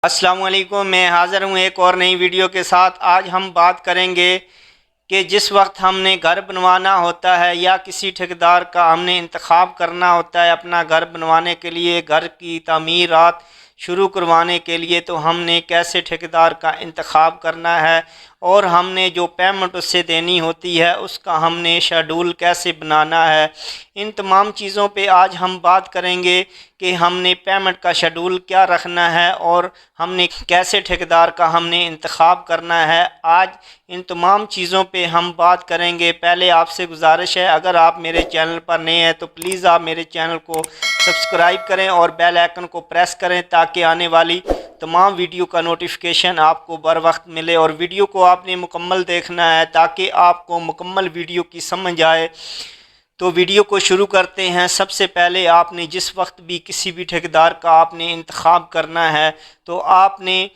السلام علیکم، میں حاضر ہوں ایک اور نئی ویڈیو کے ساتھ۔ آج ہم بات کریں گے کہ جس وقت ہم نے گھر بنوانا ہوتا ہے یا کسی ٹھیکیدار کا ہم نے انتخاب کرنا ہوتا ہے اپنا گھر بنوانے کے لیے، گھر کی تعمیرات شروع کروانے کے لیے، تو ہم نے کیسے ٹھیکیدار کا انتخاب کرنا ہے اور ہم نے جو پیمنٹ اس سے دینی ہوتی ہے اس کا ہم نے شیڈول کیسے بنانا ہے، ان تمام چیزوں پہ آج ہم بات کریں گے کہ ہم نے پیمنٹ کا شیڈول کیا رکھنا ہے اور ہم نے کیسے ٹھیکیدار کا ہم نے انتخاب کرنا ہے۔ آج ان تمام چیزوں پہ ہم بات کریں گے۔ پہلے آپ سے گزارش ہے، اگر آپ میرے چینل پر نئے ہیں تو پلیز آپ میرے چینل کو سبسکرائب کریں اور بیل آئیکن کو پریس کریں تاکہ آنے والی تمام ویڈیو کا نوٹیفیکیشن آپ کو بر وقت ملے، اور ویڈیو کو آپ نے مکمل دیکھنا ہے تاکہ آپ کو مکمل ویڈیو کی سمجھ آئے۔ تو ویڈیو کو شروع کرتے ہیں۔ سب سے پہلے آپ نے جس وقت بھی کسی بھی ٹھیکیدار کا آپ نے انتخاب کرنا ہے تو آپ نے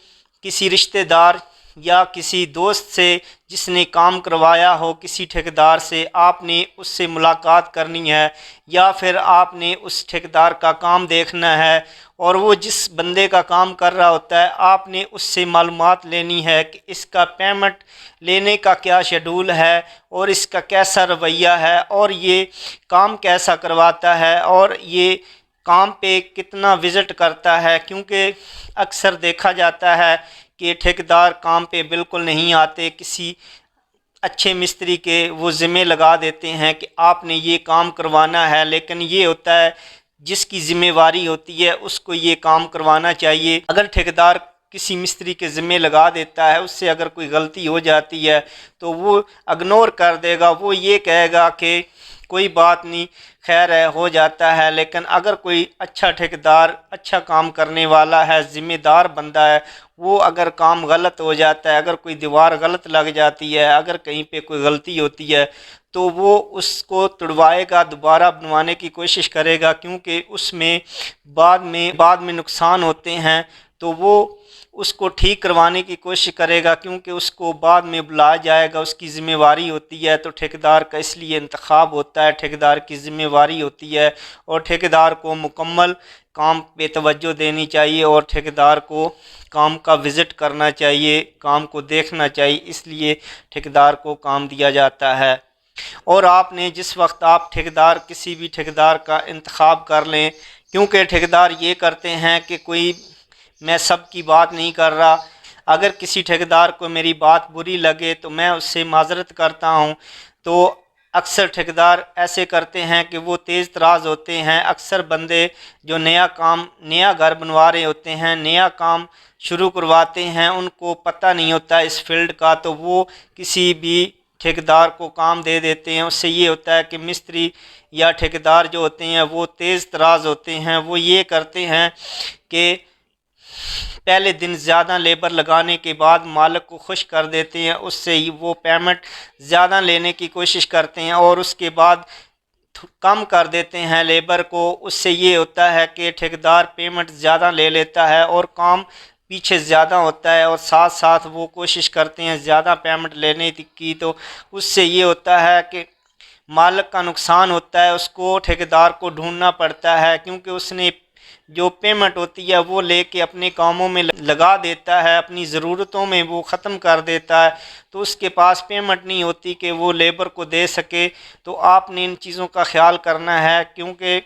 کسی رشتہ دار یا کسی دوست سے جس نے کام کروایا ہو، کسی ٹھیکیدار سے آپ نے اس سے ملاقات کرنی ہے، یا پھر آپ نے اس ٹھیکیدار کا کام دیکھنا ہے اور وہ جس بندے کا کام کر رہا ہوتا ہے آپ نے اس سے معلومات لینی ہے کہ اس کا پیمنٹ لینے کا کیا شیڈول ہے اور اس کا کیسا رویہ ہے اور یہ کام کیسا کرواتا ہے اور یہ کام پہ کتنا وزٹ کرتا ہے، کیونکہ اکثر دیکھا جاتا ہے کہ ٹھیکیدار کام پہ بالکل نہیں آتے، کسی اچھے مستری کے وہ ذمہ لگا دیتے ہیں کہ آپ نے یہ کام کروانا ہے، لیکن یہ ہوتا ہے جس کی ذمہ واری ہوتی ہے اس کو یہ کام کروانا چاہیے۔ اگر ٹھیکیدار کسی مستری کے ذمہ لگا دیتا ہے، اس سے اگر کوئی غلطی ہو جاتی ہے تو وہ اگنور کر دے گا، وہ یہ کہے گا کہ کوئی بات نہیں، خیر ہے، ہو جاتا ہے۔ لیکن اگر کوئی اچھا ٹھیکیدار، اچھا کام کرنے والا ہے، ذمہ دار بندہ ہے، وہ اگر کام غلط ہو جاتا ہے، اگر کوئی دیوار غلط لگ جاتی ہے، اگر کہیں پہ کوئی غلطی ہوتی ہے تو وہ اس کو تڑوائے گا، دوبارہ بنوانے کی کوشش کرے گا، کیونکہ اس میں بعد میں نقصان ہوتے ہیں تو وہ اس کو ٹھیک کروانے کی کوشش کرے گا، کیونکہ اس کو بعد میں بلایا جائے گا، اس کی ذمہ واری ہوتی ہے۔ تو ٹھیکیدار کا اس لیے انتخاب ہوتا ہے، ٹھیکیدار کی ذمہ واری ہوتی ہے اور ٹھیکیدار کو مکمل کام پہ توجہ دینی چاہیے اور ٹھیکیدار کو کام کا وزٹ کرنا چاہیے، کام کو دیکھنا چاہیے، اس لیے ٹھیکیدار کو کام دیا جاتا ہے۔ اور آپ نے جس وقت آپ کسی بھی ٹھیکیدار کا انتخاب کر لیں، کیونکہ ٹھیکیدار یہ کرتے ہیں کہ کوئی، میں سب کی بات نہیں کر رہا، اگر کسی ٹھیکیدار کو میری بات بری لگے تو میں اس سے معذرت کرتا ہوں۔ تو اکثر ٹھیکیدار ایسے کرتے ہیں کہ وہ تیز تراز ہوتے ہیں، اکثر بندے جو نیا گھر بنوا رہے ہوتے ہیں، نیا کام شروع کرواتے ہیں، ان کو پتہ نہیں ہوتا اس فیلڈ کا، تو وہ کسی بھی ٹھیکیدار کو کام دے دیتے ہیں۔ اس سے یہ ہوتا ہے کہ مستری یا ٹھیکیدار جو ہوتے ہیں وہ تیز تراز ہوتے ہیں، وہ یہ کرتے ہیں کہ پہلے دن زیادہ لیبر لگانے کے بعد مالک کو خوش کر دیتے ہیں، اس سے وہ پیمنٹ زیادہ لینے کی کوشش کرتے ہیں اور اس کے بعد کم کر دیتے ہیں لیبر کو۔ اس سے یہ ہوتا ہے کہ ٹھیکیدار پیمنٹ زیادہ لے لیتا ہے اور کام پیچھے زیادہ ہوتا ہے، اور ساتھ ساتھ وہ کوشش کرتے ہیں زیادہ پیمنٹ لینے کی، تو اس سے یہ ہوتا ہے کہ مالک کا نقصان ہوتا ہے، اس کو ٹھیکیدار کو ڈھونڈنا پڑتا ہے، کیونکہ اس نے جو پیمنٹ ہوتی ہے وہ لے کے اپنے کاموں میں لگا دیتا ہے، اپنی ضرورتوں میں وہ ختم کر دیتا ہے، تو اس کے پاس پیمنٹ نہیں ہوتی کہ وہ لیبر کو دے سکے۔ تو آپ نے ان چیزوں کا خیال کرنا ہے، کیونکہ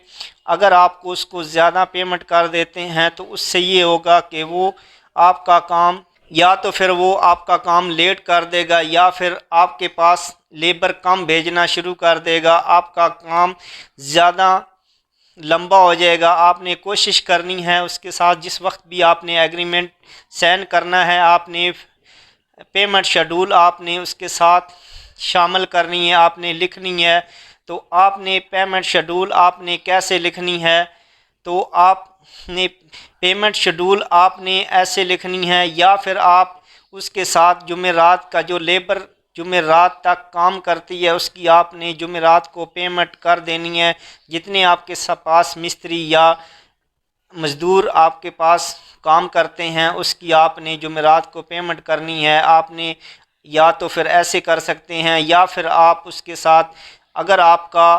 اگر آپ کو اس کو زیادہ پیمنٹ کر دیتے ہیں تو اس سے یہ ہوگا کہ وہ آپ کا کام، یا تو پھر وہ آپ کا کام لیٹ کر دے گا، یا پھر آپ کے پاس لیبر کم بھیجنا شروع کر دے گا، آپ کا کام زیادہ لمبا ہو جائے گا۔ آپ نے کوشش کرنی ہے اس کے ساتھ، جس وقت بھی آپ نے ایگریمنٹ سائن کرنا ہے، آپ نے پیمنٹ شیڈول آپ نے اس کے ساتھ شامل کرنی ہے، آپ نے لکھنی ہے۔ تو آپ نے پیمنٹ شیڈول آپ نے کیسے لکھنی ہے، تو آپ نے پیمنٹ شیڈول آپ نے ایسے لکھنی ہے، یا پھر آپ اس کے ساتھ جمعرات کا جو لیبر جمعرات تک کام کرتی ہے اس کی آپ نے جمعرات کو پیمنٹ کر دینی ہے۔ جتنے آپ کے پاس مستری یا مزدور آپ کے پاس کام کرتے ہیں اس کی آپ نے جمعرات کو پیمنٹ کرنی ہے۔ آپ نے یا تو پھر ایسے کر سکتے ہیں، یا پھر آپ اس کے ساتھ، اگر آپ کا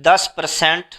10%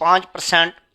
5%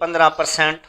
15%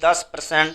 10%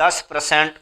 10%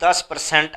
10%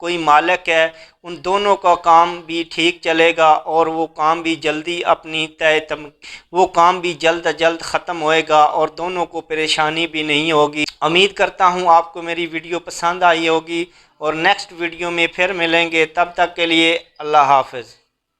کوئی مالک ہے، ان دونوں کا کام بھی ٹھیک چلے گا اور وہ کام بھی جلدی اپنی وہ کام بھی جلد از جلد ختم ہوئے گا اور دونوں کو پریشانی بھی نہیں ہوگی۔ امید کرتا ہوں آپ کو میری ویڈیو پسند آئی ہوگی اور نیکسٹ ویڈیو میں پھر ملیں گے، تب تک کے لیے اللہ حافظ۔